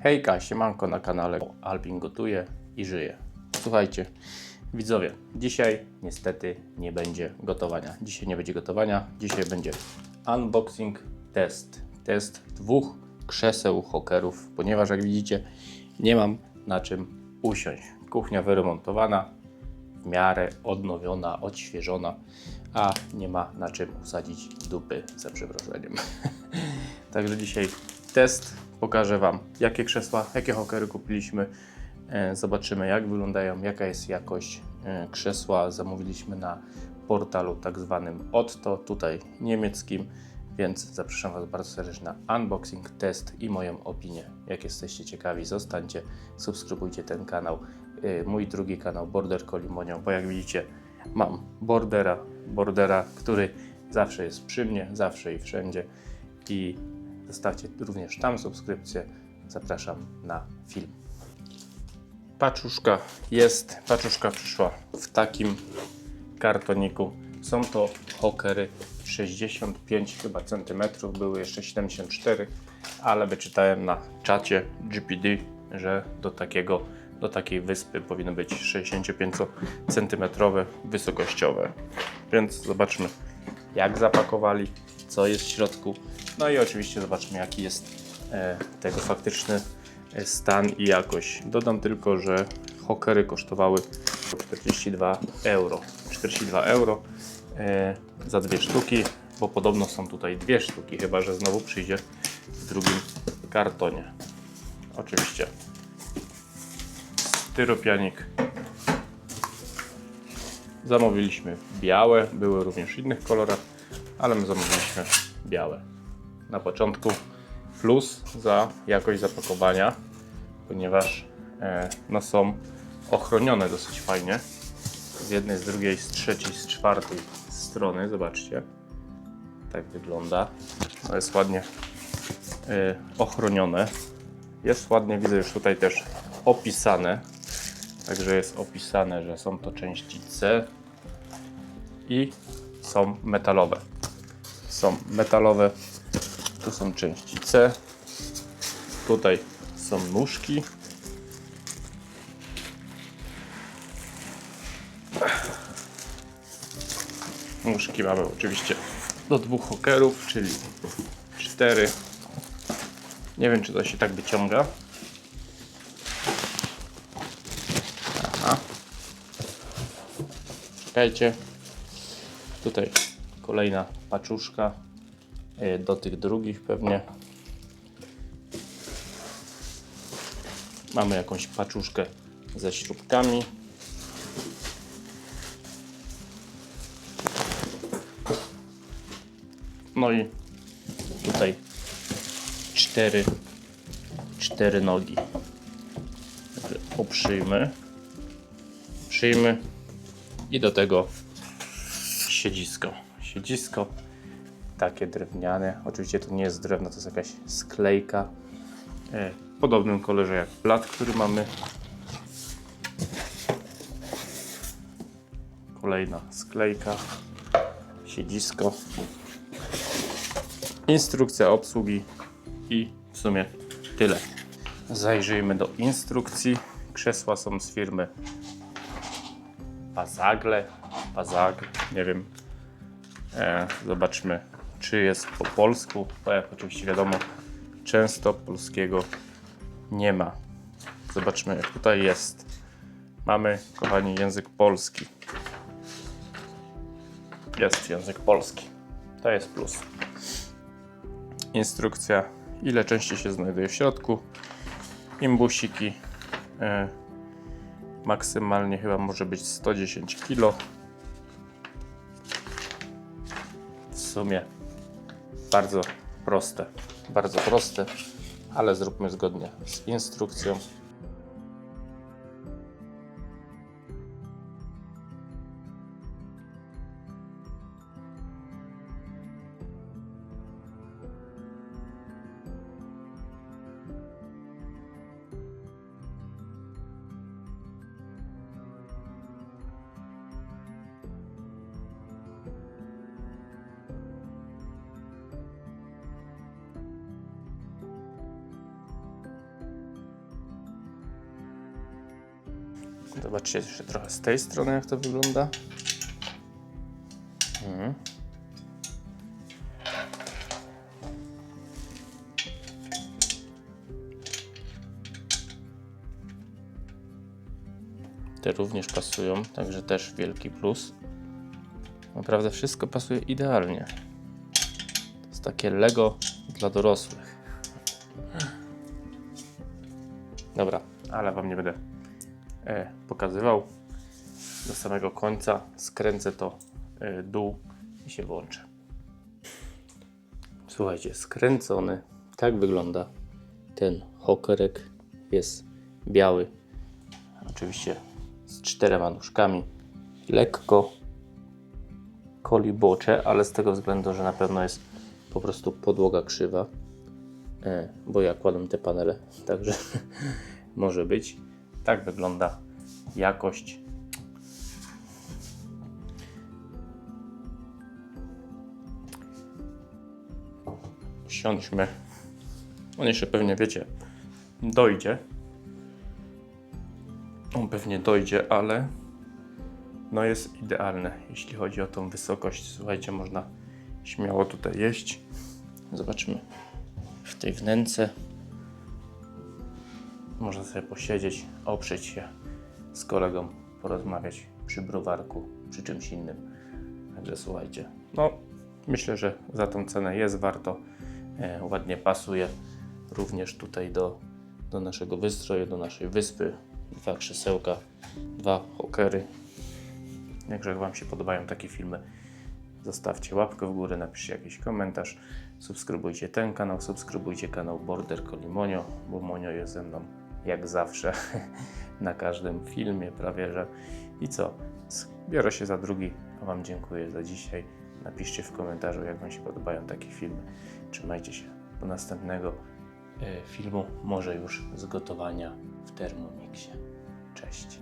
Hejka, siemanko na kanale Albin gotuje i żyje. Słuchajcie, widzowie, dzisiaj niestety nie będzie gotowania. Dzisiaj będzie unboxing, test dwóch krzeseł hokerów, ponieważ jak widzicie nie mam na czym usiąść. Kuchnia wyremontowana, w miarę odnowiona, odświeżona, a nie ma na czym usadzić dupy, za przeproszeniem. Także dzisiaj test, pokażę Wam jakie krzesła, jakie hokery kupiliśmy, zobaczymy jak wyglądają, jaka jest jakość krzesła. Zamówiliśmy na portalu tak zwanym Otto, tutaj niemieckim, więc zapraszam Was bardzo serdecznie na unboxing, test i moją opinię. Jak jesteście ciekawi, zostańcie, subskrybujcie ten kanał, mój drugi kanał Border Kolimonio, bo jak widzicie mam bordera, który zawsze jest przy mnie, zawsze i wszędzie, i zostawcie również tam subskrypcję. Zapraszam na film. Paczuszka przyszła w takim kartoniku. Są to hokery 65 chyba centymetrów, były jeszcze 74, ale wyczytałem na czacie GPD, że do takiej wyspy powinny być 65 centymetrowe wysokościowe. Więc zobaczmy jak zapakowali, co jest w środku. No i oczywiście zobaczmy jaki jest tego faktyczny stan i jakość. Dodam tylko, że hokery kosztowały 42 euro. 42 euro za dwie sztuki, bo podobno są tutaj dwie sztuki, chyba że znowu przyjdzie w drugim kartonie. Oczywiście styropianik. Zamówiliśmy białe, były również w innych kolorach, ale my zamówiliśmy białe. Na początku plus za jakość zapakowania, ponieważ no są ochronione dosyć fajnie. Z jednej, z drugiej, z trzeciej, z czwartej strony. Zobaczcie. Tak wygląda. To jest ładnie ochronione. Jest ładnie, widzę już tutaj też opisane. Także jest opisane, że są to części C i są metalowe. Tu są części C. Tutaj są nóżki. Nóżki mamy oczywiście do dwóch hokerów, czyli 4. Nie wiem, czy to się tak wyciąga. Aha. Czekajcie. Tutaj kolejna paczuszka do tych drugich pewnie. Mamy jakąś paczuszkę ze śrubkami. No i tutaj cztery nogi. Oprzyjmy i do tego siedzisko takie drewniane. Oczywiście to nie jest drewno, to jest jakaś sklejka w podobnym kolorze jak blat, który mamy. Kolejna sklejka, siedzisko, instrukcja obsługi i w sumie tyle. Zajrzyjmy do instrukcji. Krzesła są z firmy Pazagle, nie wiem. Zobaczmy, czy jest po polsku, bo jak oczywiście wiadomo, często polskiego nie ma. Zobaczmy, jak tutaj jest. Mamy, kochani, język polski. Jest język polski. To jest plus. Instrukcja, ile części się znajduje w środku. Imbusiki. Maksymalnie chyba może być 110 kg. W sumie bardzo proste, ale zróbmy zgodnie z instrukcją. Zobaczcie jeszcze trochę z tej strony, jak to wygląda. Te również pasują, także też wielki plus. Naprawdę wszystko pasuje idealnie. To jest takie Lego dla dorosłych. Dobra, ale Wam nie będę pokazywał. Do samego końca skręcę to dół i się włączę. Słuchajcie, skręcony. Tak wygląda ten hokerek. Jest biały. Oczywiście z 4 nóżkami. Lekko kolibocze, ale z tego względu, że na pewno jest po prostu podłoga krzywa, bo ja kładłem te panele, także może być. Tak wygląda jakość. Siądźmy. On jeszcze pewnie, wiecie, dojdzie. On pewnie dojdzie, ale no jest idealne, jeśli chodzi o tą wysokość. Słuchajcie, można śmiało tutaj jeść. Zobaczymy w tej wnęce. Można sobie posiedzieć, oprzeć się z kolegą, porozmawiać przy browarku, przy czymś innym. Także słuchajcie, no myślę, że za tą cenę jest warto. Ładnie pasuje również tutaj do naszego wystroju, do naszej wyspy. 2 krzesełka, 2 hokery. Jak Wam się podobają takie filmy, zostawcie łapkę w górę, napiszcie jakiś komentarz, subskrybujcie ten kanał, subskrybujcie kanał Border Collie Monio, bo Monio jest ze mną jak zawsze na każdym filmie prawie że. I co? Biorę się za drugi, a Wam dziękuję za dzisiaj. Napiszcie w komentarzu, jak Wam się podobają takie filmy. Trzymajcie się do następnego filmu, może już z gotowania w Thermomixie. Cześć.